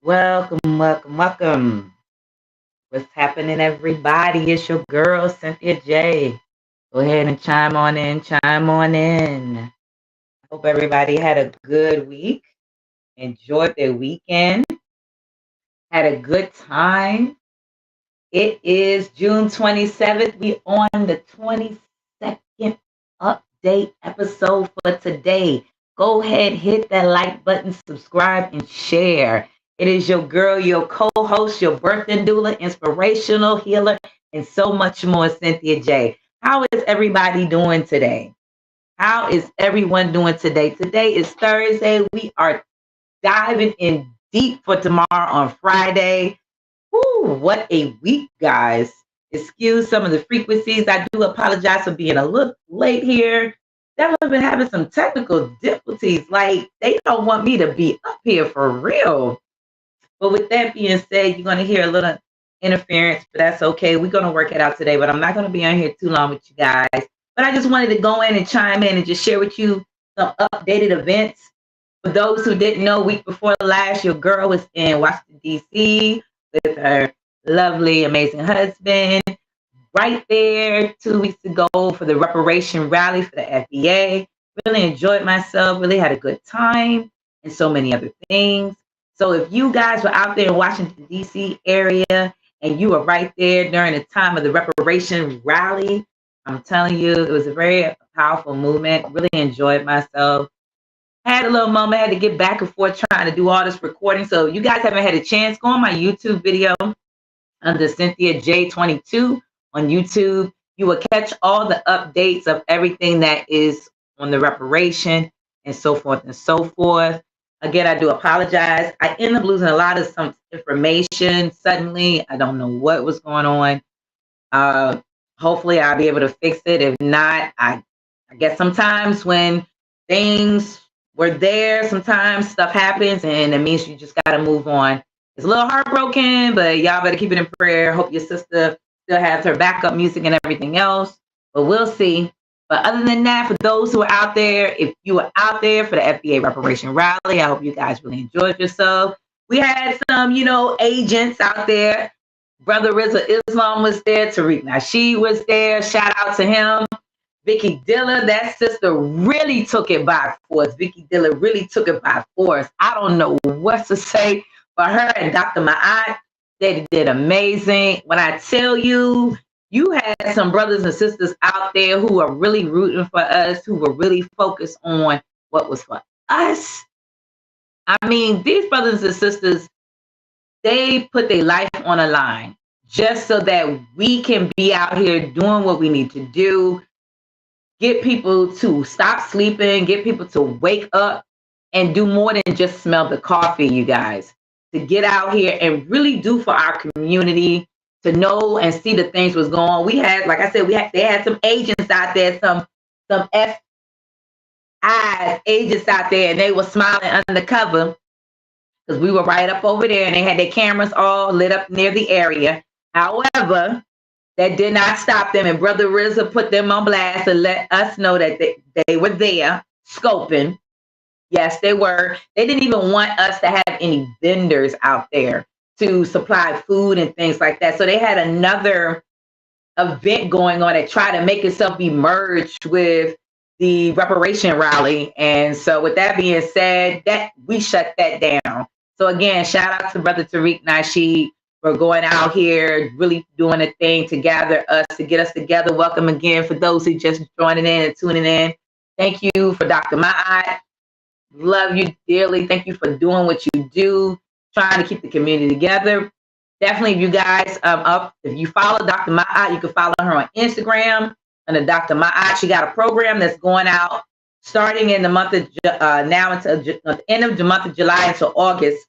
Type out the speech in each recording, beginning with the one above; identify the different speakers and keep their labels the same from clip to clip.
Speaker 1: Welcome, welcome, welcome. What's happening, everybody? It's your girl, Cynthia J. Go ahead and chime on in, chime on in. Hope everybody had a good week, enjoyed their weekend, had a good time. It is June 27th. We on the 22nd update episode for today. Go ahead, hit that like button, subscribe, and share. It is your girl, your co-host, your birthday doula, inspirational healer, and so much more, Cynthia J. How is everybody doing today? How is everyone doing today? Today is Thursday. We are diving in deep for tomorrow on Friday. Woo, what a week, guys. Excuse some of the frequencies. I do apologize for being a little late here. Definitely been having some technical difficulties. Like, they don't want me to be up here for real. But with that being said, you're going to hear a little interference, but that's okay. We're going to work it out today, but I'm not going to be on here too long with you guys. But I just wanted to go in and chime in and just share with you some updated events. For those who didn't know, week before last, your girl was in Washington, D.C. with her lovely, amazing husband. Right there 2 weeks ago for the reparation rally for the FBA. Really enjoyed myself, really had a good time, and so many other things. So if you guys were out there in Washington, D.C. area, and you were right there during the time of the reparation rally, I'm telling you, it was a very powerful movement. Really enjoyed myself. Had a little moment, had to get back and forth trying to do all this recording. So you guys haven't had a chance, go on my YouTube video under Cynthia J22 on YouTube. You will catch all the updates of everything that is on the reparation and so forth and so forth. Again, I do apologize. I ended up losing a lot of some information suddenly. I don't know what was going on. Hopefully I'll be able to fix it. If not, I guess sometimes when things were there, sometimes stuff happens and it means you just got to move on. It's a little heartbroken, but y'all better keep it in prayer. Hope your sister still has her backup music and everything else, but we'll see. But other than that, for those who are out there, if you were out there for the FBA reparation rally, I hope you guys really enjoyed yourself. We had some, agents out there. Brother Rizza Islam was there. Tariq Nasheed was there. Shout out to him. Vicky Diller, that sister really took it by force. Vicky Diller really took it by force. I don't know what to say, but her and Dr. Ma'at, they did amazing. When I tell you, you had some brothers and sisters out there who are really rooting for us, who were really focused on what was for us. I mean, these brothers and sisters, they put their life on a line just so that we can be out here doing what we need to do, get people to stop sleeping, get people to wake up and do more than just smell the coffee, you guys. To get out here and really do for our community, to know and see the things was going on. We had, like I said, they had some agents out there, some FIs agents out there, and they were smiling undercover because we were right up over there and they had their cameras all lit up near the area. However, that did not stop them, and Brother Rizza put them on blast to let us know that they were there scoping. Yes, they were. They didn't even want us to have any vendors out there to supply food and things like that. So they had another event going on that tried to make itself be merged with the reparation rally. And so with that being said, that we shut that down. So again, shout out to Brother Tariq Nasheed for going out here, really doing a thing to gather us, to get us together. Welcome again for those who just joining in and tuning in. Thank you for Dr. Ma'at. Love you dearly. Thank you for doing what you do, trying to keep the community together. Definitely, if you guys if you follow Dr. Ma'at, you can follow her on Instagram under Dr. Ma'at. She got a program that's going out starting in the month of now until the end of the month of July until August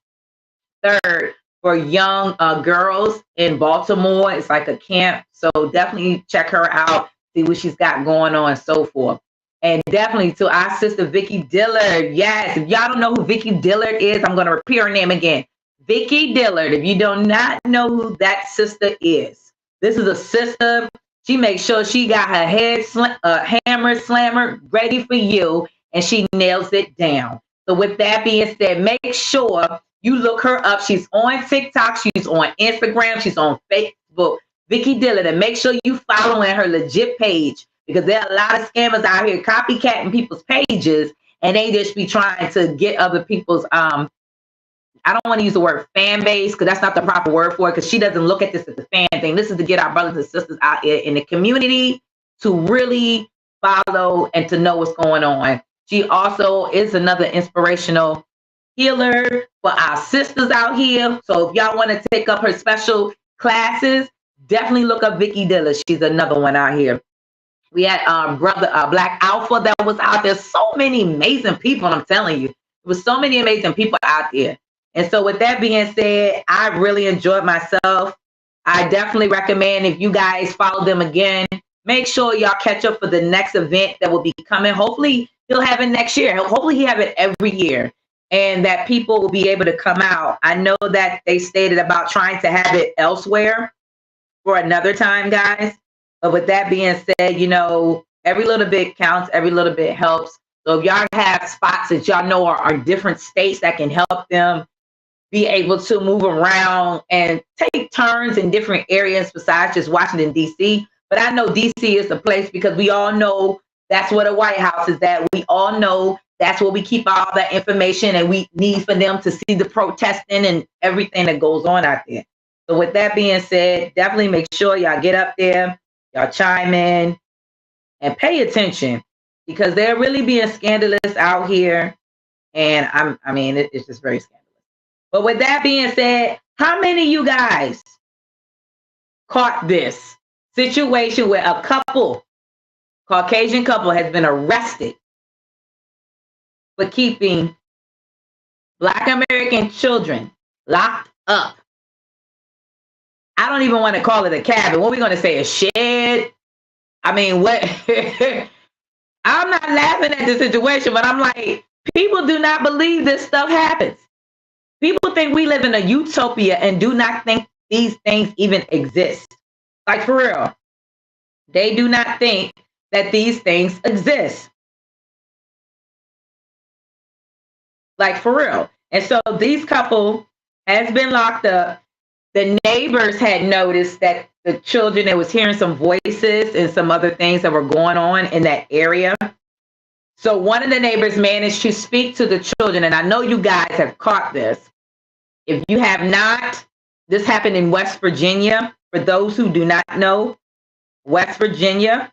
Speaker 1: 3rd for young girls in Baltimore. It's like a camp, so definitely check her out, see what she's got going on, and so forth. And definitely to our sister Vicky Dillard. Yes, if y'all don't know who Vicky Dillard is, I'm going to repeat her name again. Vicky Dillard. If you do not know who that sister is, this is a sister. She makes sure she got her head hammer slammer ready for you, and she nails it down. So with that being said, make sure You look her up. She's on TikTok. She's on Instagram. She's on Facebook. Vicky Dillon. And make sure you following her legit page, because there are a lot of scammers out here copycatting people's pages, and they just be trying to get other people's I don't want to use the word fan base, because that's not the proper word for it, because she doesn't look at this as a fan thing. This is to get our brothers and sisters out here in the community to really follow and to know what's going on. She also is another inspirational healer for our sisters out here. So if y'all want to take up her special classes, definitely look up Vicky Dillon. She's another one out here. We had brother Black Alpha that was out there. So many amazing people, I'm telling you. There was so many amazing people out there. And so with that being said, I really enjoyed myself. I definitely recommend, if you guys follow them again, make sure y'all catch up for the next event that will be coming. Hopefully he'll have it next year. Hopefully he have it every year, and that people will be able to come out. I know that they stated about trying to have it elsewhere for another time, guys. But with that being said, you know, every little bit counts, every little bit helps. So if y'all have spots that y'all know are different states that can help them be able to move around and take turns in different areas besides just Washington, D.C. But I know D.C. is the place, because we all know that's where the White House is at. We all know that's where we keep all that information, and we need for them to see the protesting and everything that goes on out there. So with that being said, definitely make sure y'all get up there, y'all chime in, and pay attention, because they're really being scandalous out here. And I mean, it's just very scandalous. But with that being said, how many of you guys caught this situation where a couple, Caucasian couple, has been arrested for keeping Black American children locked up? I don't even want to call it a cabin. What are we going to say, a shed? I mean, what? I'm not laughing at the situation, but I'm like, people do not believe this stuff happens. People think we live in a utopia and do not think these things even exist. Like, for real. They do not think that these things exist. Like, for real. And so these couple has been locked up. The neighbors had noticed that the children, they was hearing some voices and some other things that were going on in that area. So one of the neighbors managed to speak to the children, and I know you guys have caught this. If you have not, this happened in West Virginia. For those who do not know, West Virginia,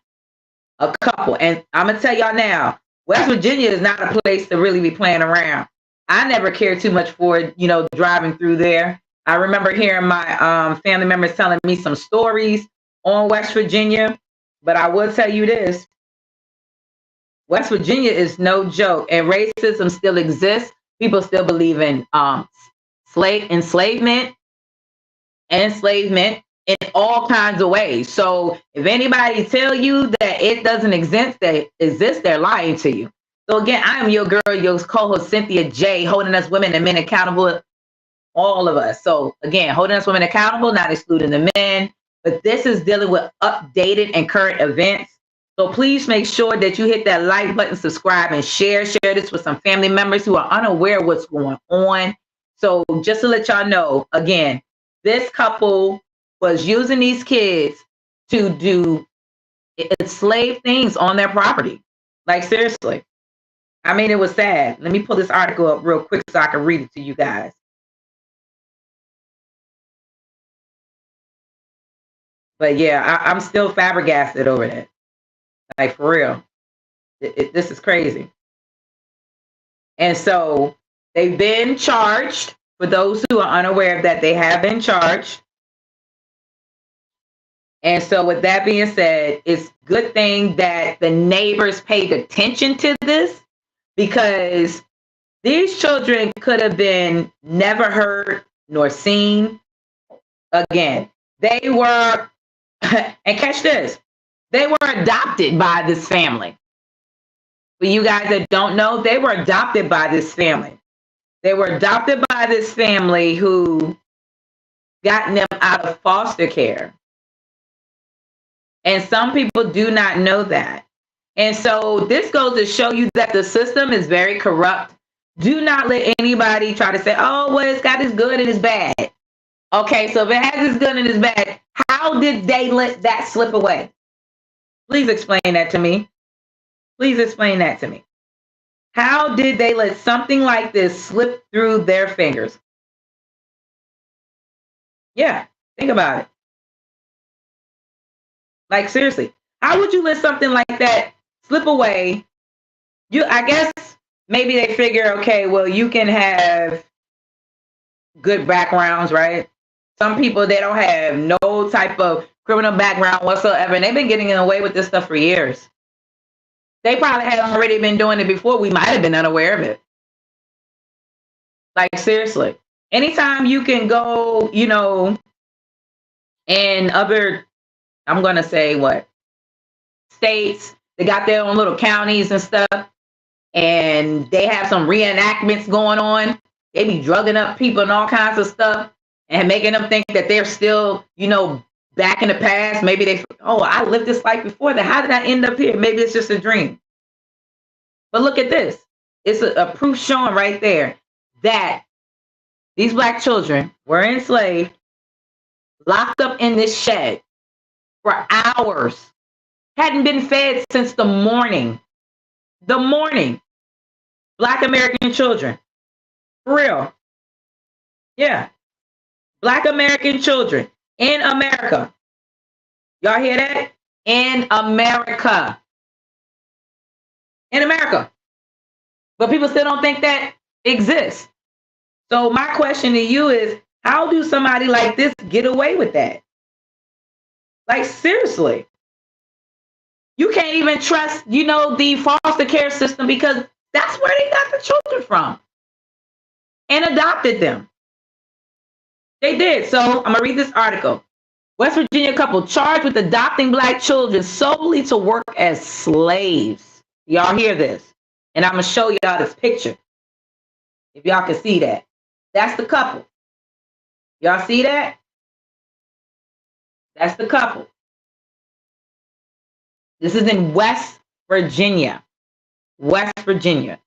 Speaker 1: a couple, and I'm gonna tell y'all now, West Virginia is not a place to really be playing around. I never cared too much for it, you know, driving through there. I remember hearing my family members telling me some stories on West Virginia, but I will tell you this. West Virginia is no joke, and racism still exists. People still believe in enslavement in all kinds of ways. So if anybody tell you that it doesn't exist, they're lying to you. So again, I am your girl, your co-host Cynthia J, holding us women and men accountable, all of us. So again, holding us women accountable, not excluding the men, but this is dealing with updated and current events. So please make sure that you hit that like button, subscribe, and share this with some family members who are unaware of what's going on. So just to let y'all know, again, this couple was using these kids to do enslaved things on their property. Like, seriously. I mean, it was sad. Let me pull this article up real quick so I can read it to you guys. But yeah, I'm still flabbergasted over that. Like, for real. This is crazy. And so they've been charged. For those who are unaware of that, they have been charged. And so with that being said, it's a good thing that the neighbors paid attention to this, because these children could have been never heard nor seen again. They were, and catch this, they were adopted by this family. For you guys that don't know, they were adopted by this family. They were adopted by this family who got them out of foster care. And some people do not know that. And so this goes to show you that the system is very corrupt. Do not let anybody try to say, oh, well, it's got its good and its bad. Okay, so if it has its good and its bad, how did they let that slip away? Please explain that to me. Please explain that to me. How did they let something like this slip through their fingers? Yeah, think about it. Like, seriously, how would you let something like that slip away? I guess maybe they figure, okay, well, you can have good backgrounds, right? Some people, they don't have no type of criminal background whatsoever, and they've been getting away with this stuff for years. They probably had already been doing it before. We might have been unaware of it. Like, seriously. Anytime you can go, in other, I'm going to say what, states, they got their own little counties and stuff, and they have some reenactments going on. They be drugging up people and all kinds of stuff and making them think that they're still, back in the past. Maybe I lived this life before that. How did I end up here? Maybe it's just a dream. But look at this. It's a proof showing right there that these Black children were enslaved, locked up in this shed for hours, hadn't been fed since the morning. The morning. Black American children. For real. Yeah. Black American children in America. Y'all hear that? In America. In America. But people still don't think that exists. So my question to you is, how do somebody like this get away with that? Like, seriously. You can't even trust, the foster care system because that's where they got the children from and adopted them. They did. So I'm going to read this article. West Virginia couple charged with adopting Black children solely to work as slaves. Y'all hear this? And I'm going to show y'all this picture. If y'all can see that. That's the couple. Y'all see that? That's the couple. This is in West Virginia. West Virginia.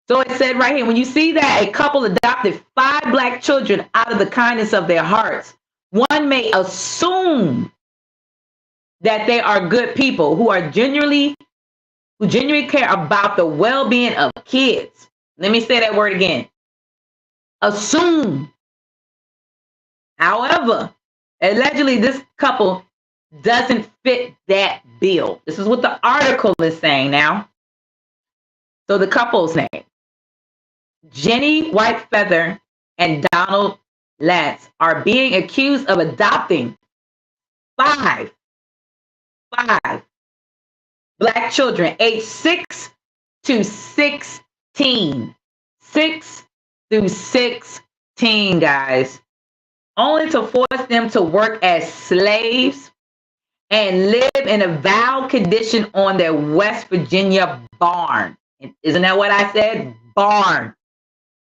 Speaker 1: So it said right here, when you see that a couple adopted 5 Black children out of the kindness of their hearts, one may assume that they are good people who genuinely care about the well-being of kids. Let me say that word again. Assume. However, allegedly this couple doesn't fit that bill. This is what the article is saying now. So the couple's name, Jenny Whitefeather and Donald Lance, are being accused of adopting 5 Black children aged 6 to 16. 6 through 16, guys. Only to force them to work as slaves and live in a vile condition on their West Virginia barn. Isn't that what I said? Barn.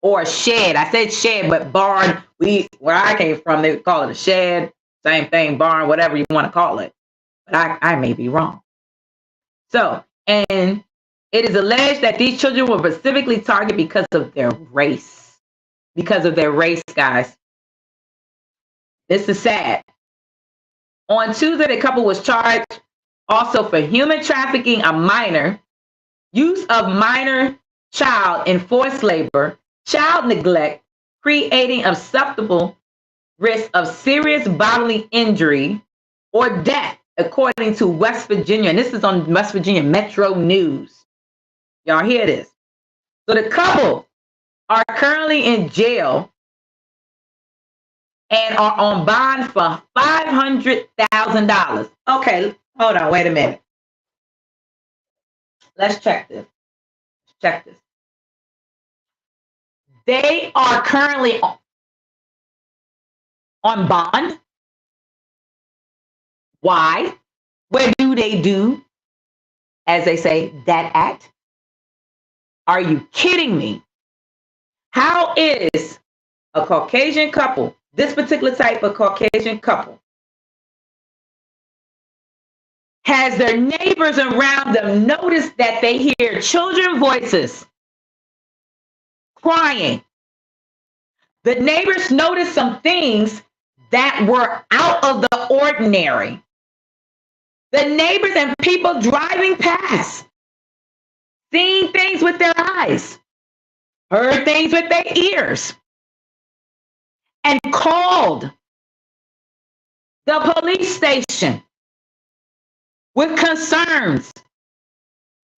Speaker 1: Or shed. I said shed, but barn, where I came from, they would call it a shed. Same thing, barn, whatever you want to call it. But I may be wrong. So, and it is alleged that these children were specifically targeted because of their race. Because of their race, guys. This is sad. On Tuesday, the couple was charged also for human trafficking a minor, use of minor child in forced labor, child neglect, creating acceptable risk of serious bodily injury or death, according to West Virginia. And this is on West Virginia Metro News. Y'all hear this? So the couple are currently in jail and are on bond for $500,000. Okay, hold on, wait a minute. Let's check this. Check this. They are currently on bond. Why? Where do they do, as they say, that act? Are you kidding me? How is a Caucasian couple, this particular type of Caucasian couple, has their neighbors around them noticed that they hear children voices crying. The neighbors noticed some things that were out of the ordinary. The neighbors and people driving past, seeing things with their eyes, heard things with their ears, and called the police station with concerns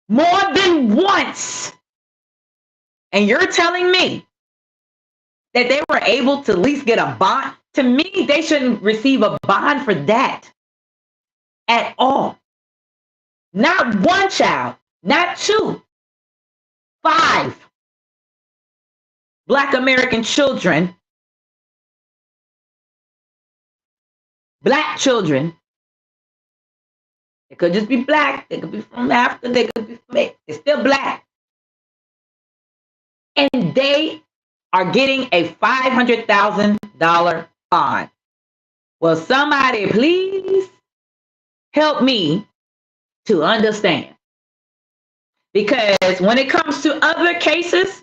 Speaker 1: more than once. And you're telling me that they were able to at least get a bond? To me, they shouldn't receive a bond for that at all. Not one child, not two, 5 Black American children, Black children. It could just be Black. They could be from Africa. They could be from, it's still Black. And they are getting a $500,000 bond. Well, somebody please help me to understand. Because when it comes to other cases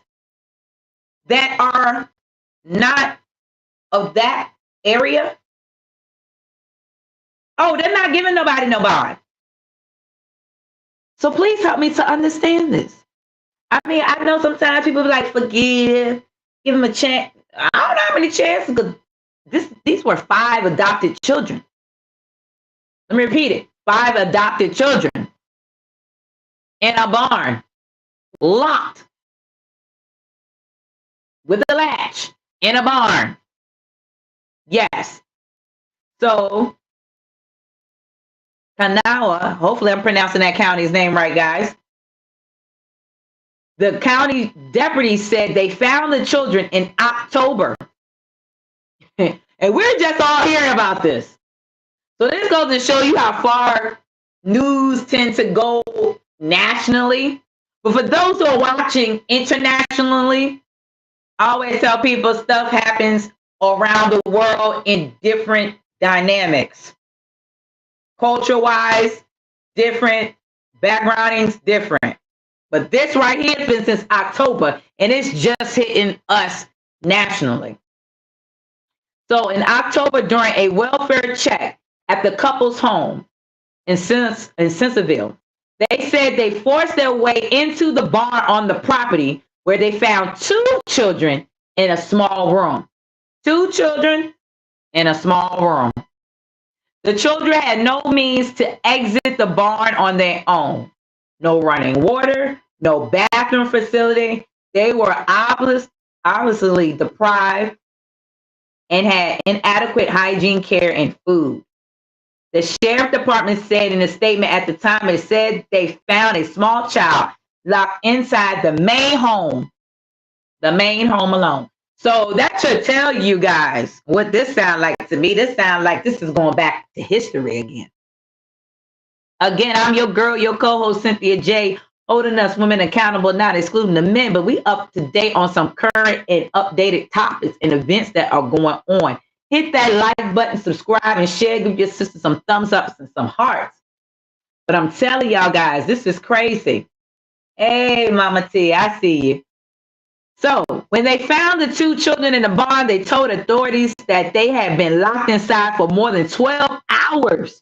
Speaker 1: that are not of that area, oh, they're not giving nobody no bond. So please help me to understand this. I mean, I know sometimes people be like, forgive, give them a chance. I don't know how many chances, because these were 5 adopted children. Let me repeat it. 5 adopted children in a barn, locked with a latch in a barn. Yes. So, Kanawha, hopefully I'm pronouncing that county's name right, guys. The county deputy said they found the children in October. And we're just all hearing about this. So this goes to show you how far news tends to go nationally. But for those who are watching internationally, I always tell people stuff happens around the world in different dynamics. Culture-wise, different. Backgroundings, different. But this right here has been since October, and it's just hitting us nationally. So in October, during a welfare check at the couple's home in Cynthia, they said they forced their way into the barn on the property, where they found 2 children in a small room. 2 children in a small room. The children had no means to exit the barn on their own. No running water, no bathroom facility. They were obviously deprived and had inadequate hygiene care and food. The sheriff department said in a statement at the time, it said they found a small child locked inside the main home alone. So that should tell you guys what this sounds like to me. This sounds like this is going back to history again. Again, I'm your girl, your co-host, Cynthia J, holding us women accountable, not excluding the men, but we up to date on some current and updated topics and events that are going on. Hit that like button, subscribe, and share. Give your sister some thumbs ups and some hearts. But I'm telling y'all guys, this is crazy. Hey, Mama T, I see you. So when they found the 2 children in the barn, they told authorities that they had been locked inside for more than 12 hours.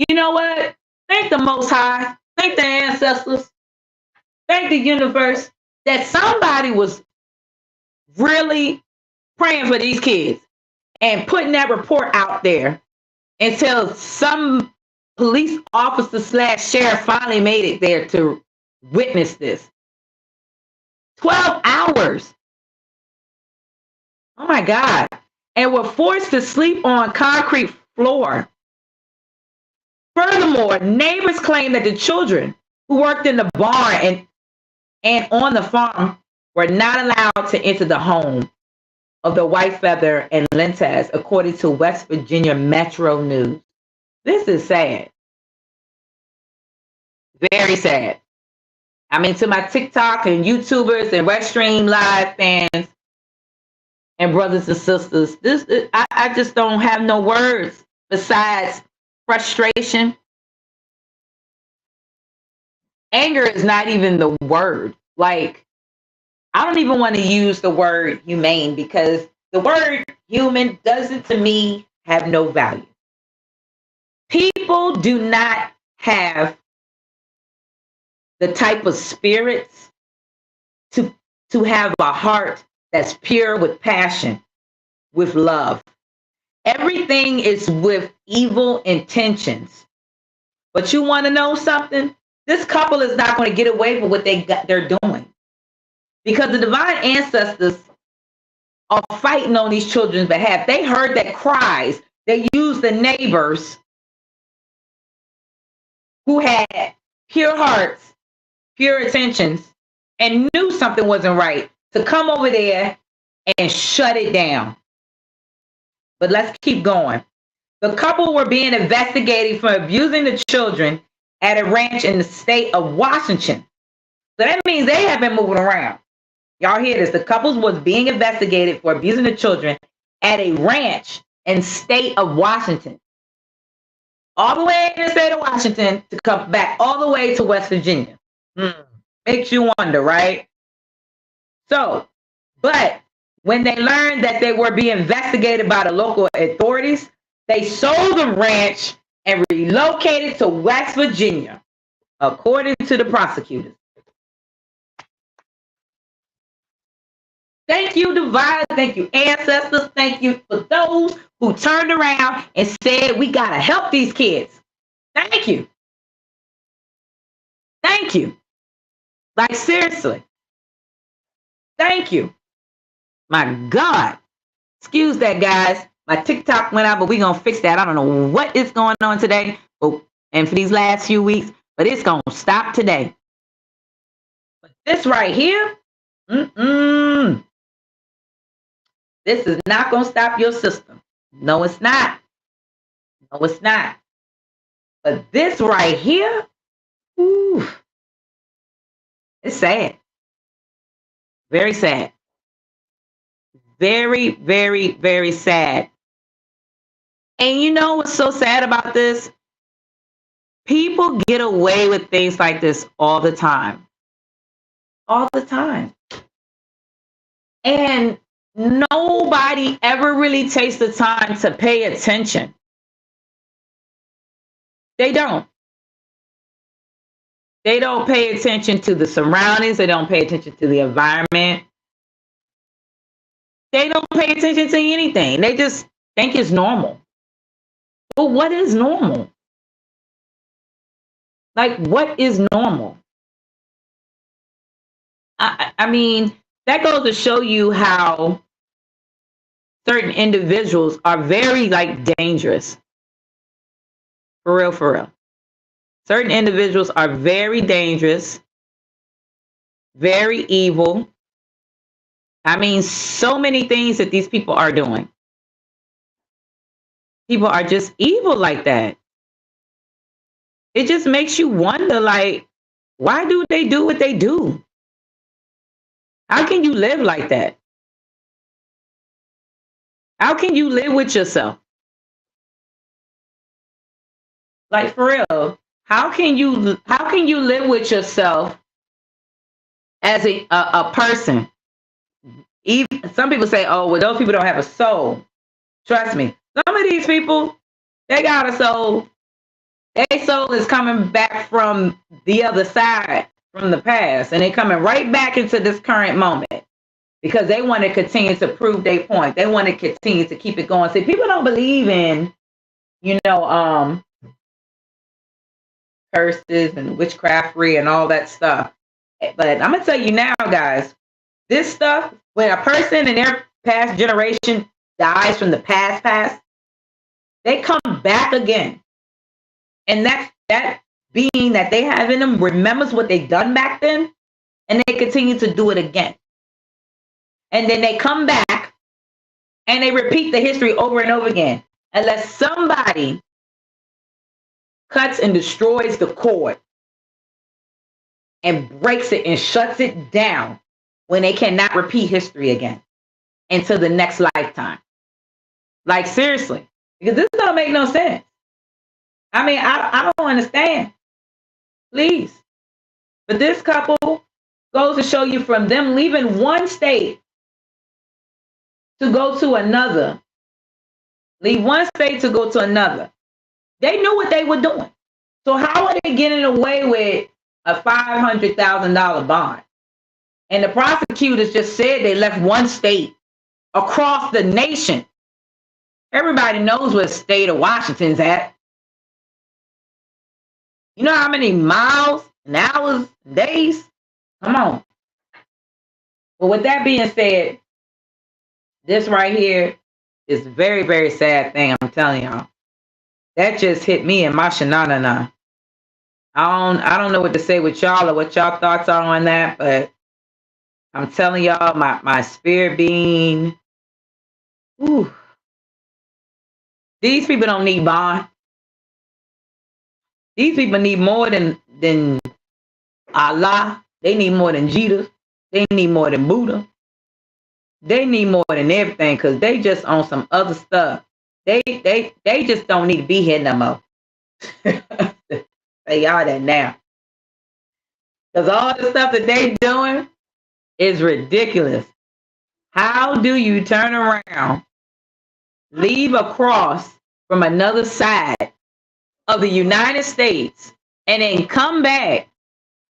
Speaker 1: You know what? Thank the Most High. Thank the ancestors. Thank the universe that somebody was really praying for these kids and putting that report out there until some police officer / sheriff finally made it there to witness this. 12 hours. Oh my God. And were forced to sleep on concrete floor. Furthermore, neighbors claim that the children who worked in the barn and on the farm were not allowed to enter the home of the White Feather and Lentes, according to West Virginia Metro News. This is sad. Very sad. I mean, to my TikTok and YouTubers and Restream Live fans and brothers and sisters, I just don't have no words besides frustration. Anger is not even the word. Like, I don't even want to use the word humane because the word human doesn't, to me, have no value. People do not have the type of spirits to have a heart that's pure with passion, with love. Everything is with evil intentions. But you want to know something? This couple is not going to get away with what they're doing. Because the divine ancestors are fighting on these children's behalf. They heard that cries. They used the neighbors who had pure hearts, pure intentions, and knew something wasn't right to come over there and shut it down. But let's keep going. The couple were being investigated for abusing the children at a ranch in the state of Washington. So that means they have been moving around. Y'all hear this? The couple was being investigated for abusing the children at a ranch in state of Washington. All the way in the state of Washington to come back all the way to West Virginia. Makes you wonder, right? So, but when they learned that they were being investigated by the local authorities, they sold the ranch and relocated to West Virginia, according to the prosecutors. Thank you, divine. Thank you, ancestors. Thank you for those who turned around and said, we got to help these kids. Thank you. Thank you. Like, seriously. Thank you. My God. Excuse that, guys. My TikTok went out, but we're going to fix that. I don't know what is going on today and for these last few weeks, but it's going to stop today. But this right here, this is not going to stop your system. No, it's not. No, it's not. But this right here, it's sad. Very sad. Very, very, very sad. And you know what's so sad about this? People get away with things like this all the time. All the time. And nobody ever really takes the time to pay attention. They don't. They don't pay attention to the surroundings. They don't pay attention to the environment. They don't pay attention to anything. They just think it's normal. But what is normal? Like, what is normal? I mean, that goes to show you how certain individuals are very, like, dangerous. For real, for real. Certain individuals are very dangerous, very evil. I mean, so many things that these people are doing. People are just evil like that. It just makes you wonder, like, why do they do what they do? How can you live like that? How can you live with yourself? Like, for real, how can you live with yourself as a person? Even some people say, oh, well, those people don't have a soul. Trust me. Some of these people, they got a soul. Their soul is coming back from the other side, from the past, and they're coming right back into this current moment because they want to continue to prove their point. They want to continue to keep it going. See, people don't believe in, curses and witchcraftery and all that stuff. But I'm going to tell you now, guys, this stuff, when a person in their past generation dies from the past, they come back again. And that being that they have in them remembers what they done back then, and they continue to do it again. And then they come back and they repeat the history over and over again. Unless somebody cuts and destroys the cord and breaks it and shuts it down, when they cannot repeat history again until the next lifetime. Like, seriously, because this don't make no sense. I mean, I don't understand. Please. But this couple, Goes to show you from them leaving one state to go to another. Leave one state to go to another. They knew what they were doing. So how are they getting away with a $500,000 bond? And the prosecutors just said they left one state across the nation. Everybody knows what state of Washington's at. You know how many miles and hours, and days? Come on. Well, with that being said, this right here is a very, very sad thing. I'm telling y'all. That just hit me in my shanana. I don't know what to say with y'all or what y'all thoughts are on that, but I'm telling y'all, my spirit being, whew, these people don't need bond. These people need more than Allah. They need more than Jesus. They need more than Buddha. They need more than everything because they just on some other stuff. They just don't need to be here no more. Say y'all that now. Because all the stuff that they doing is ridiculous. How do you turn around, leave across from another side of the United States, and then come back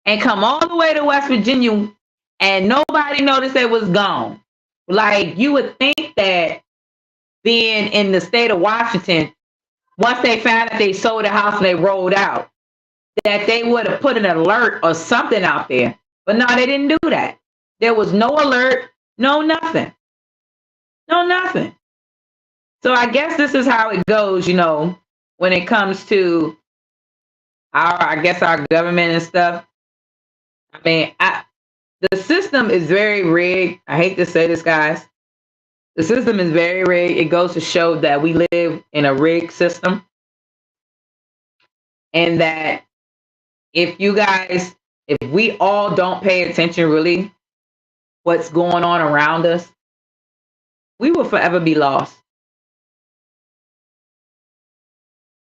Speaker 1: and come all the way to West Virginia and nobody noticed it was gone? Like, you would think that being in the state of Washington, once they found that they sold the house and they rolled out, that they would have put an alert or something out there. But no, they didn't do that. There was no alert, no nothing. No nothing. So I guess this is how it goes, you know, when it comes to our government and stuff. I mean, the system is very rigged. I hate to say this, guys. The system is very rigged. It goes to show that we live in a rigged system. And that if we all don't pay attention really what's going on around us, we will forever be lost.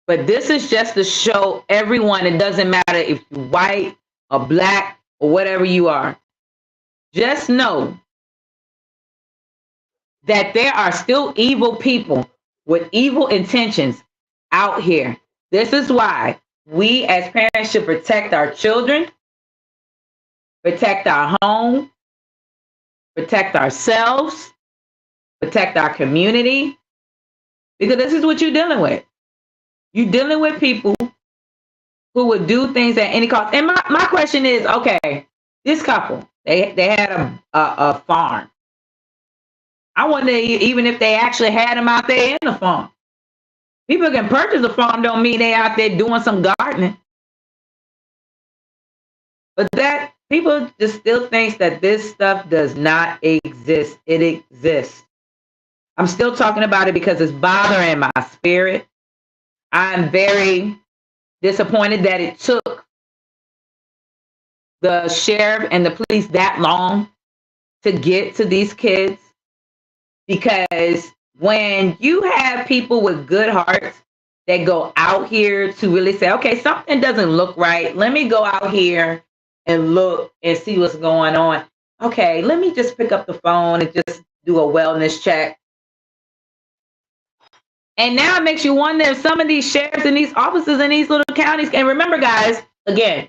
Speaker 1: But this is just to show everyone, it doesn't matter if you're white or black or whatever you are. Just know that there are still evil people with evil intentions out here. This is why we as parents should protect our children, protect our home, protect ourselves, protect our community, because this is what you're dealing with. You're dealing with people who would do things at any cost. And my question is, okay, this couple, they had a farm. I wonder even if they actually had them out there in the farm. People can purchase a farm, don't mean they out there doing some gardening. But that people just still thinks that this stuff does not exist. It exists. I'm still talking about it because it's bothering my spirit. I'm very disappointed that it took the sheriff and the police that long to get to these kids. Because when you have people with good hearts that go out here to really say, okay, something doesn't look right. Let me go out here and look and see what's going on. Okay, let me just pick up the phone and just do a wellness check. And now it makes you wonder if some of these sheriffs and these officers in these little counties, and remember, guys, again,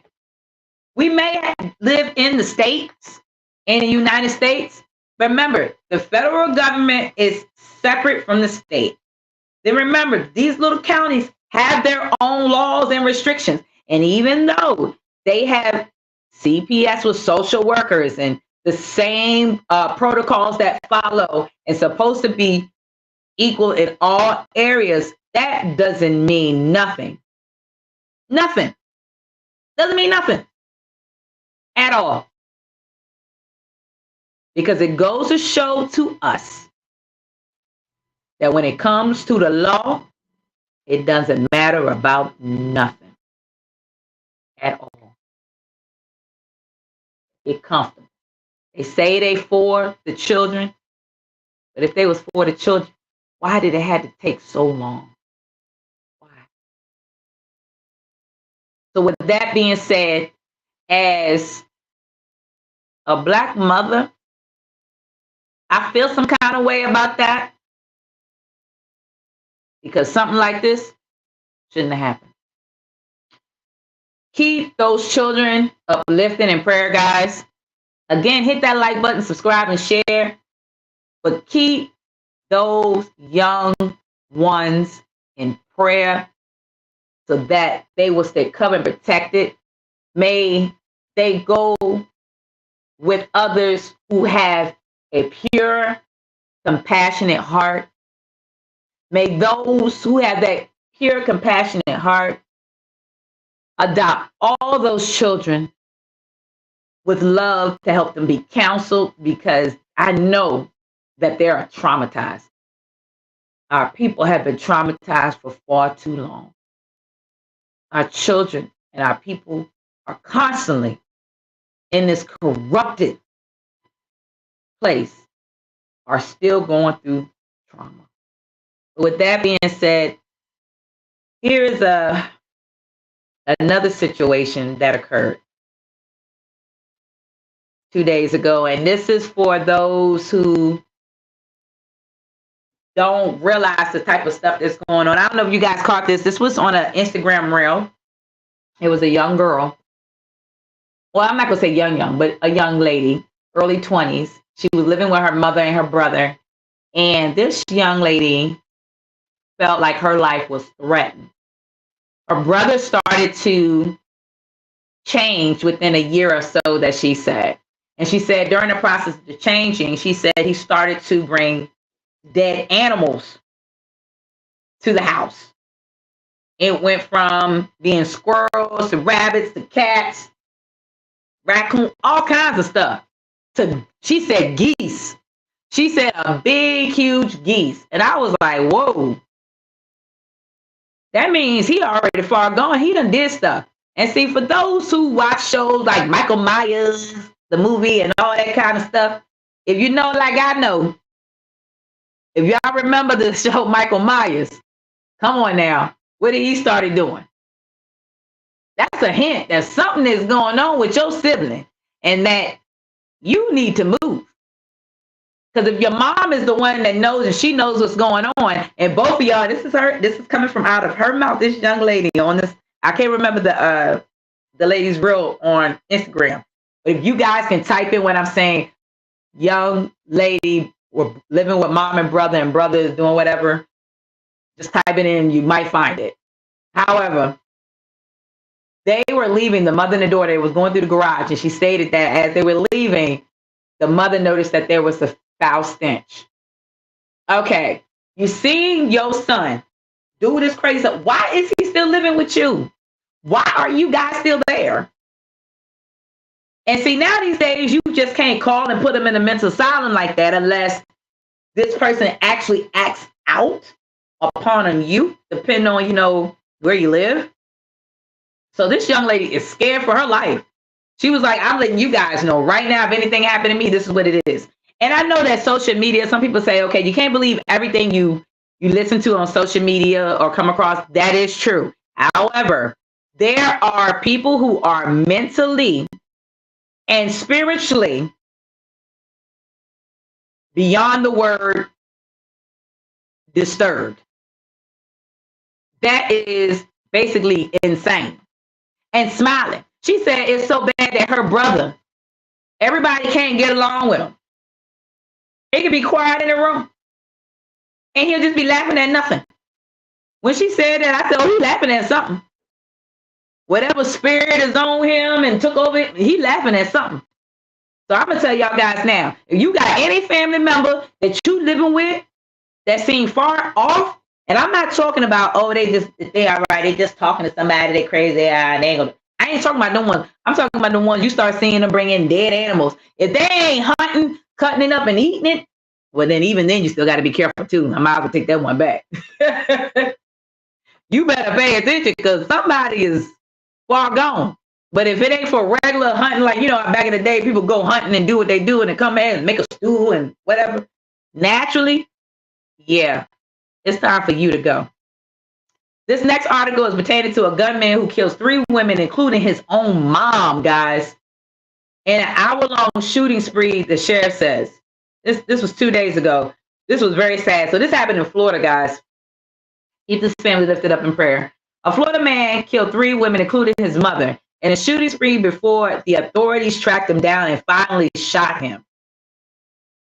Speaker 1: we may live in the states, in the United States. Remember, the federal government is separate from the state. Then remember, these little counties have their own laws and restrictions. And even though they have CPS with social workers and the same protocols that follow and supposed to be equal in all areas, that doesn't mean nothing. Nothing. Doesn't mean nothing at all. Because it goes to show to us that when it comes to the law, it doesn't matter about nothing at all. Get comfortable. They say they for the children, but if they was for the children, why did it have to take so long? Why? So with that being said, as a black mother, I feel some kind of way about that because something like this shouldn't have happened. Keep those children uplifted in prayer, guys. Again, hit that like button, subscribe, and share. But keep those young ones in prayer so that they will stay covered and protected. May they go with others who have a pure, compassionate heart. May those who have that pure, compassionate heart adopt all those children with love to help them be counseled, because I know that they are traumatized. Our people have been traumatized for far too long. Our children and our people are constantly in this corrupted place, are still going through trauma. With that being said, here is another situation that occurred 2 days ago, and this is for those who don't realize the type of stuff that's going on. I don't know if you guys caught this. This was on an Instagram reel. It was a young girl. Well, I'm not going to say young, but a young lady, early 20s. She was living with her mother and her brother. And this young lady felt like her life was threatened. Her brother started to change within a year or so, that she said. And she said during the process of the changing, she said he started to bring dead animals to the house. It went from being squirrels to rabbits to cats, raccoon, all kinds of stuff, to, she said, geese. She said a big, huge geese. And I was like, whoa. That means he already far gone. He done did stuff. And see, for those who watch shows like Michael Myers, the movie, and all that kind of stuff, if you know like I know, if y'all remember the show Michael Myers, come on now, what did he started doing? That's a hint that something is going on with your sibling and that you need to move. Because if your mom is the one that knows and she knows what's going on, and both of y'all, this is coming from out of her mouth, this young lady on this, I can't remember the lady's reel on Instagram. But if you guys can type in what I'm saying, young lady were living with mom and brother is doing whatever, just type it in, you might find it. However, they were leaving, the mother and the daughter, they was going through the garage, and she stated that as they were leaving, the mother noticed that there was a foul stench. Okay, you seen your son do this crazy stuff. Why is he still living with you? Why are you guys still there? And see, now these days, you just can't call and put them in a mental asylum like that unless this person actually acts out upon you, depending on, you know, where you live. So this young lady is scared for her life. She was like, I'm letting you guys know right now, if anything happened to me, this is what it is. And I know that social media, some people say, okay, you can't believe everything you listen to on social media or come across. That is true. However, there are people who are mentally and spiritually beyond the word disturbed. That is basically insane. And smiling. She said it's so bad that her brother, everybody can't get along with him. He can be quiet in the room and he'll just be laughing at nothing. When she said that, I said, oh, he's laughing at something. Whatever spirit is on him and took over it, he laughing at something. So I'm gonna tell y'all guys now, if you got any family member that you living with that seems far off, and I'm not talking about, oh, they all right, they just talking to somebody, they crazy, they ain't gonna. I ain't talking about no ones. I'm talking about the ones you start seeing them bring in dead animals. If they ain't hunting, cutting it up and eating it, well, then even then you still got to be careful too. I might have to take that one back. You better pay attention because somebody is far gone. But if it ain't for regular hunting, like, you know, back in the day, people go hunting and do what they do and then come in and make a stew and whatever. Naturally, yeah, it's time for you to go. This next article is pertaining to a gunman who kills 3 women, including his own mom, guys. In an hour-long shooting spree, the sheriff says. This was 2 days ago. This was very sad. So this happened in Florida, guys. Keep this family lifted up in prayer. A Florida man killed 3 women, including his mother, in a shooting spree before the authorities tracked him down and finally shot him.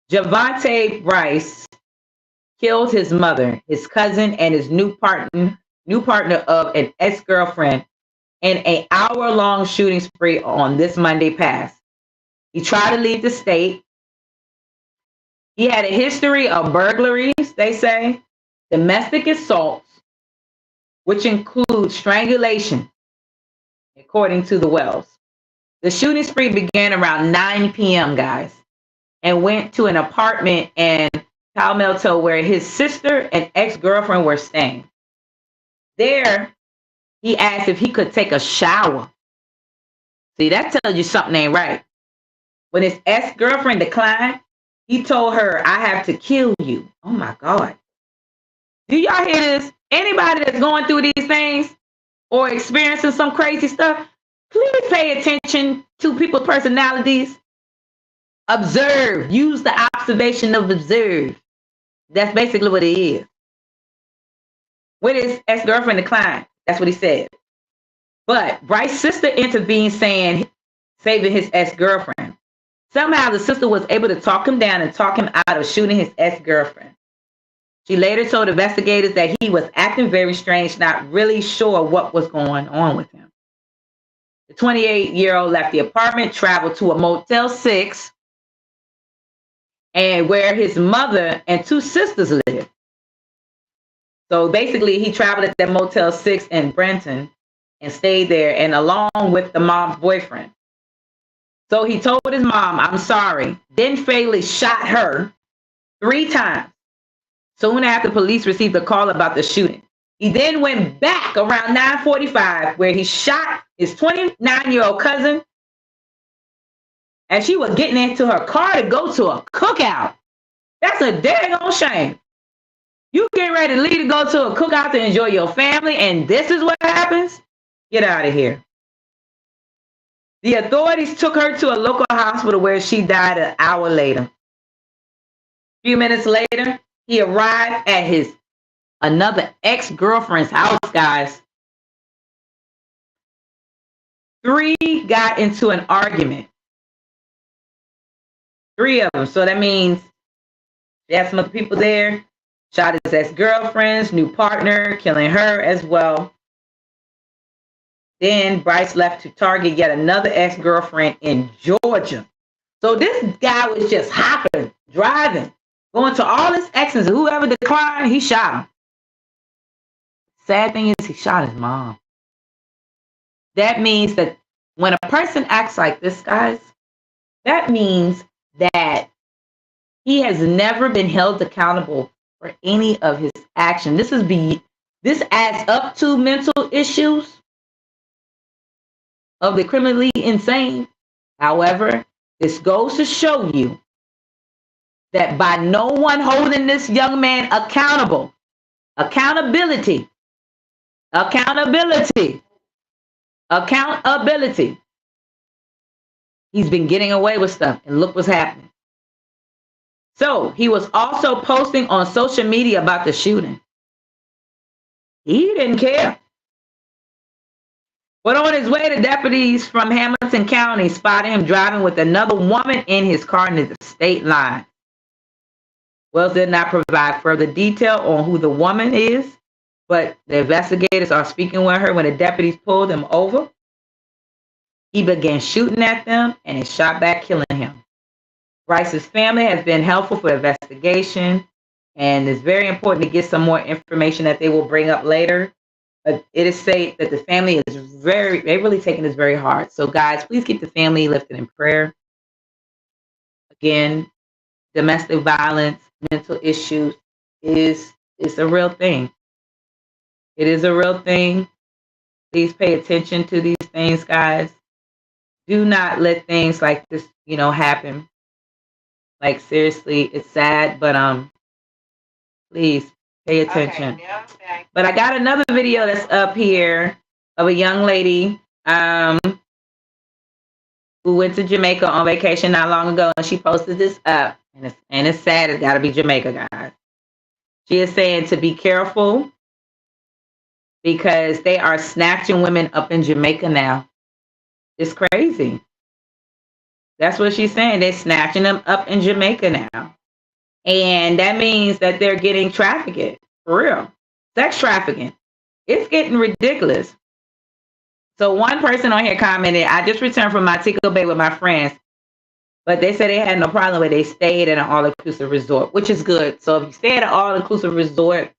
Speaker 1: Javante Bryce killed his mother, his cousin, and his new partner of an ex-girlfriend in an hour-long shooting spree on this Monday past. He tried to leave the state. He had a history of burglaries, they say, domestic assaults, which include strangulation, according to the Wells. The shooting spree began around 9 p.m., guys, and went to an apartment in Palmetto where his sister and ex-girlfriend were staying. There, he asked if he could take a shower. See, that tells you something ain't right. When his ex-girlfriend declined, he told her, "I have to kill you." Oh my God. Do y'all hear this? Anybody that's going through these things or experiencing some crazy stuff, please pay attention to people's personalities. Observe. Use the observation of observe. That's basically what it is. When his ex-girlfriend declined, that's what he said. But Bryce's sister intervened, saving his ex-girlfriend. Somehow the sister was able to talk him down and talk him out of shooting his ex-girlfriend. She later told investigators that he was acting very strange, not really sure what was going on with him. The 28-year-old left the apartment, traveled to a Motel 6, and where his mother and 2 sisters live. So basically, he traveled at that Motel 6 in Brenton and stayed there, and along with the mom's boyfriend. So he told his mom, "I'm sorry," then fatally shot her 3 times. Soon after police received a call about the shooting. He then went back around 9:45 where he shot his 29-year-old cousin as she was getting into her car to go to a cookout. That's a daggone shame. You get ready to leave to go to a cookout to enjoy your family, and this is what happens? Get out of here. The authorities took her to a local hospital where she died an hour later. A few minutes later, he arrived at his another ex-girlfriend's house, guys. 3 got into an argument. 3 of them. So that means they had some other people there. Shot his ex-girlfriend's new partner, killing her as well. Then Bryce left to target yet another ex-girlfriend in Georgia. So this guy was just hopping, driving, going to all his exes. Whoever declined, he shot him. Sad thing is, he shot his mom. That means that when a person acts like this, guys, that means that he has never been held accountable for any of his action. This adds up to mental issues of the criminally insane. However, this goes to show you that by no one holding this young man accountable, accountability, he's been getting away with stuff, and look what's happening. So he was also posting on social media about the shooting. He didn't care. But on his way, the deputies from Hamilton County spotted him driving with another woman in his car near the state line. Wells did not provide further detail on who the woman is, but the investigators are speaking with her when the deputies pulled him over. He began shooting at them and he shot back, killing him. Bryce's family has been helpful for investigation, and it's very important to get some more information that they will bring up later. But it is said that the family is they're really taking this very hard. So guys, please keep the family lifted in prayer. Again, domestic violence, mental issues is a real thing. It is a real thing. Please pay attention to these things, guys. Do not let things like this, happen. Like seriously, it's sad, but please pay attention. Okay. But I got another video that's up here of a young lady. who went to Jamaica on vacation not long ago, and she posted this up. And it's sad. It's got to be Jamaica, guys. She is saying to be careful because they are snatching women up in Jamaica now. It's crazy. That's what she's saying. They're snatching them up in Jamaica now. And that means that they're getting trafficked. For real. Sex trafficking. It's getting ridiculous. So one person on here commented, I just returned from Montego Bay with my friends, but they said they had no problem with it. They stayed at an all-inclusive resort, which is good. So if you stay at an all-inclusive resort,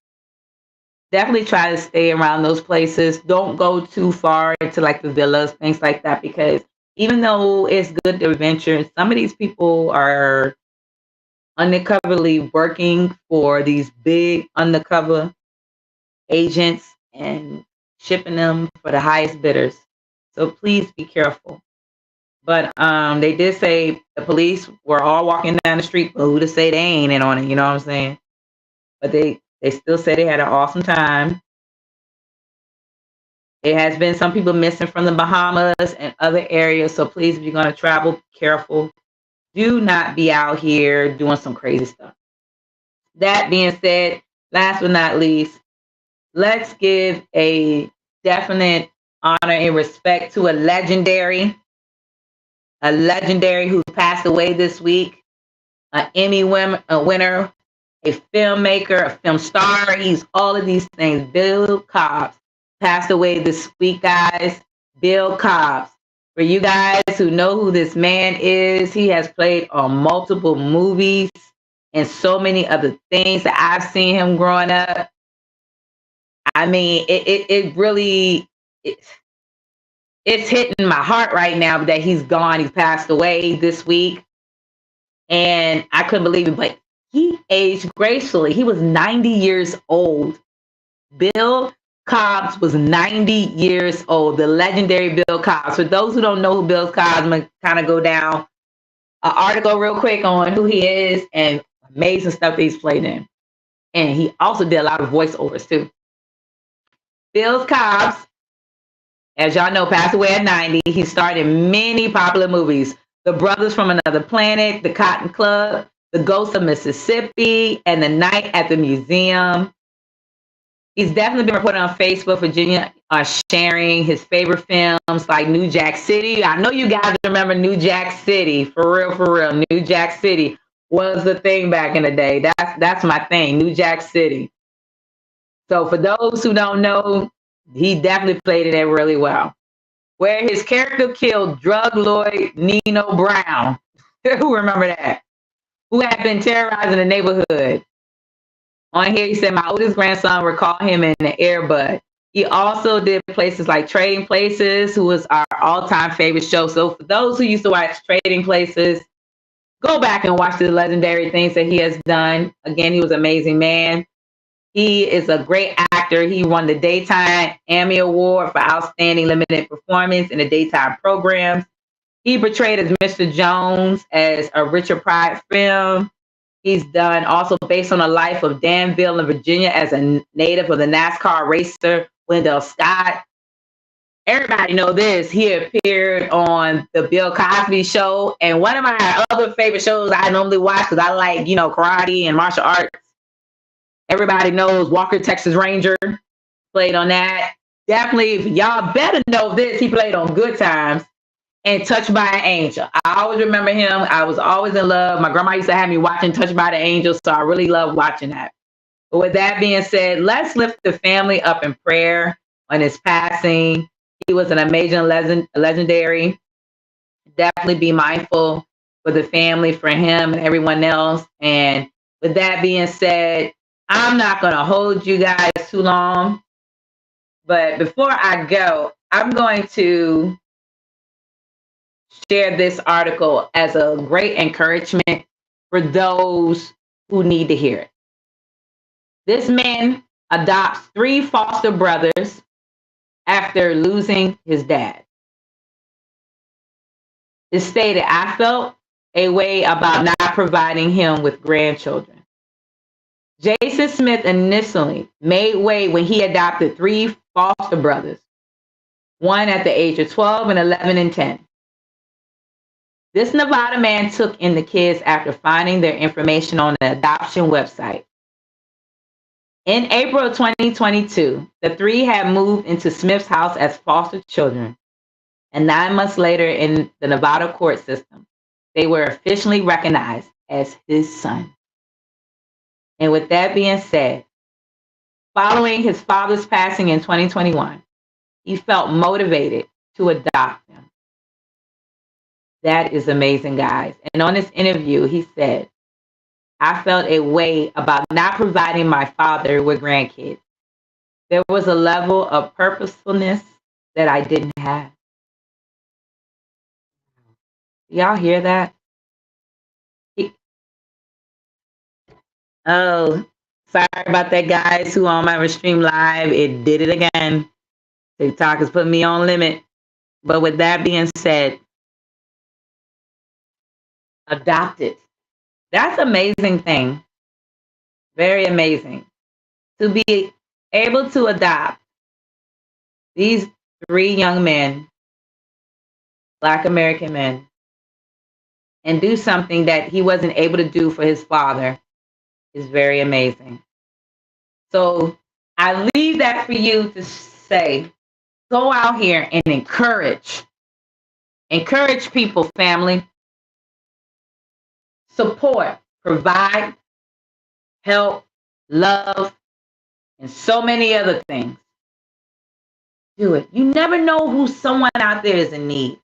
Speaker 1: definitely try to stay around those places. Don't go too far into like the villas, things like that, because even though it's good to adventure, some of these people are undercoverly working for these big undercover agents and shipping them for the highest bidders. So please be careful. But they did say the police were all walking down the street, but who to say they ain't in on it, you know what I'm saying? But they still say they had an awesome time. It has been some people missing from the Bahamas and other areas. So please, if you're going to travel, be careful. Do not be out here doing some crazy stuff. That being said, last but not least, let's give a definite honor and respect to a legendary who passed away this week, an Emmy winner, a filmmaker, a film star. He's all of these things. Bill Cobbs passed away this week, guys. Bill Cobbs. For you guys who know who this man is, he has played on multiple movies and so many other things that I've seen him growing up. I mean, it really, it's hitting my heart right now that he's gone. He's passed away this week. And I couldn't believe it, but he aged gracefully. He was 90 years old. Bill Cobbs was 90 years old, the legendary Bill Cobbs. For those who don't know who Bill Cobbs, I'm going to kind of go down an article real quick on who he is and amazing stuff that he's played in. And he also did a lot of voiceovers too. Bill Cobbs, as y'all know, passed away at 90. He starred in many popular movies. The Brothers from Another Planet, The Cotton Club, The Ghost of Mississippi, and The Night at the Museum. He's definitely been reported on Facebook. Virginia are sharing his favorite films like New Jack City. I know you guys remember New Jack City. For real. New Jack City was the thing back in the day. That's my thing, New Jack City. So for those who don't know, he definitely played it really well. Where his character killed drug lord Nino Brown. Who remember that? Who had been terrorizing the neighborhood. On here, he said, my oldest grandson recalled him in the Air Bud. He also did places like Trading Places, who was our all-time favorite show. So for those who used to watch Trading Places, go back and watch the legendary things that he has done. Again, he was an amazing man. He is a great actor. He won the Daytime Emmy Award for Outstanding Limited Performance in the daytime programs. He portrayed as Mr. Jones as a Richard Pryor film. He's done also based on the life of Danville in Virginia as a native of the NASCAR racer, Wendell Scott. Everybody know this. He appeared on the Bill Cosby Show. And one of my other favorite shows I normally watch because I like, karate and martial arts. Everybody knows Walker, Texas Ranger, played on that. Definitely, y'all better know this. He played on Good Times and Touched by an Angel. I always remember him. I was always in love. My grandma used to have me watching Touched by the Angel, so I really love watching that. But with that being said, let's lift the family up in prayer on his passing. He was an amazing legendary. Definitely be mindful for the family, for him and everyone else. And with that being said, I'm not going to hold you guys too long. But before I go, I'm going to share this article as a great encouragement for those who need to hear it. This man adopts 3 foster brothers after losing his dad. It stated, I felt a way about not providing him with grandchildren. Jason Smith initially made way when he adopted 3 foster brothers, one at the age of 12 and 11 and 10. This Nevada man took in the kids after finding their information on the adoption website. In April of 2022, the three had moved into Smith's house as foster children. And 9 months later, in the Nevada court system, they were officially recognized as his son. And with that being said, following his father's passing in 2021, he felt motivated to adopt him. That is amazing, guys. And on this interview, he said, I felt a way about not providing my father with grandkids. There was a level of purposefulness that I didn't have. Y'all hear that? Oh, sorry about that, guys who on my stream live. It did it again. TikTok has put me on limit. But with that being said, adopted. That's an amazing thing. Very amazing. To be able to adopt these three young men, Black American men, and do something that he wasn't able to do for his father is very amazing. So I leave that for you to say, go out here and encourage people, family, support, provide, help, love, and so many other things. Do it. You never know who someone out there is in need.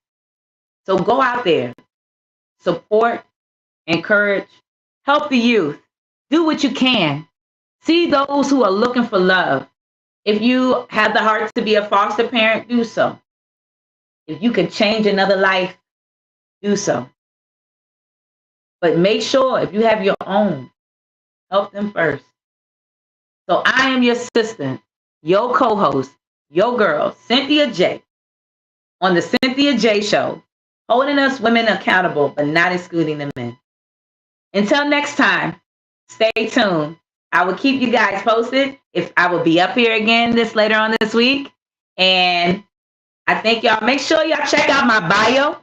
Speaker 1: So go out there, support, encourage, help the youth. Do what you can. See those who are looking for love. If you have the heart to be a foster parent, do so. If you can change another life, do so. But make sure if you have your own, help them first. So I am your sister, your co-host, your girl, Cynthia J, on the Cynthia J Show, holding us women accountable, but not excluding the men. Until next time, stay tuned. I will keep you guys posted if I will be up here again later on this week. And I thank y'all. Make sure y'all check out my bio.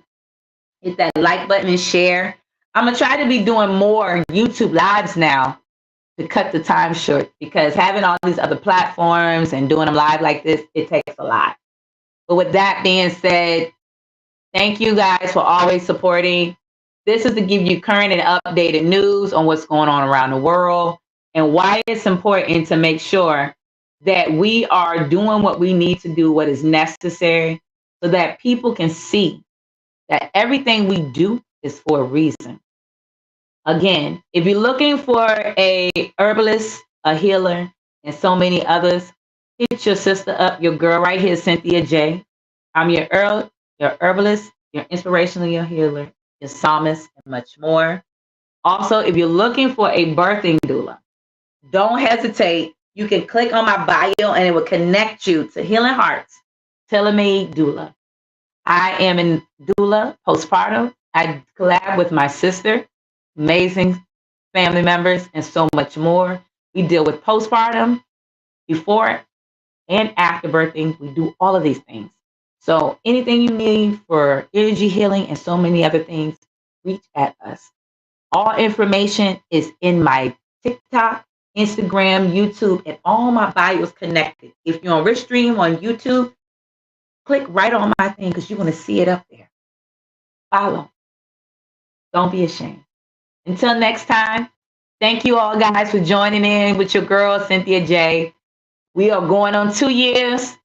Speaker 1: Hit that like button and share. I'm going to try to be doing more YouTube lives now to cut the time short, because having all these other platforms and doing them live like this, it takes a lot. But with that being said, thank you guys for always supporting. This is to give you current and updated news on what's going on around the world and why it's important to make sure that we are doing what we need to do, what is necessary, so that people can see that everything we do is for a reason. Again, if you're looking for a herbalist, a healer, and so many others, hit your sister up, your girl right here, Cynthia J. I'm your herbalist, your inspirational, your healer, your psalmist, and much more. Also, if you're looking for a birthing doula, don't hesitate. You can click on my bio and it will connect you to Healing Hearts, tailor-made doula. I am in doula, postpartum. I collab with my sister, amazing family members, and so much more. We deal with postpartum, before and after birthing. We do all of these things. So anything you need for energy healing and so many other things, reach at us. All information is in my TikTok, Instagram, YouTube, and all my bios connected. If you're on Restream on YouTube, click right on my thing because you're going to see it up there. Follow. Don't be ashamed. Until next time, thank you all guys for joining in with your girl, Cynthia J. We are going on 2 years.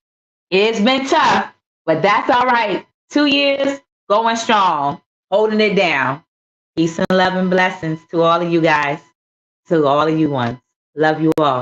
Speaker 1: It's been tough, but that's all right. 2 years, going strong, holding it down. Peace and love and blessings to all of you guys, to all of you ones. Love you all.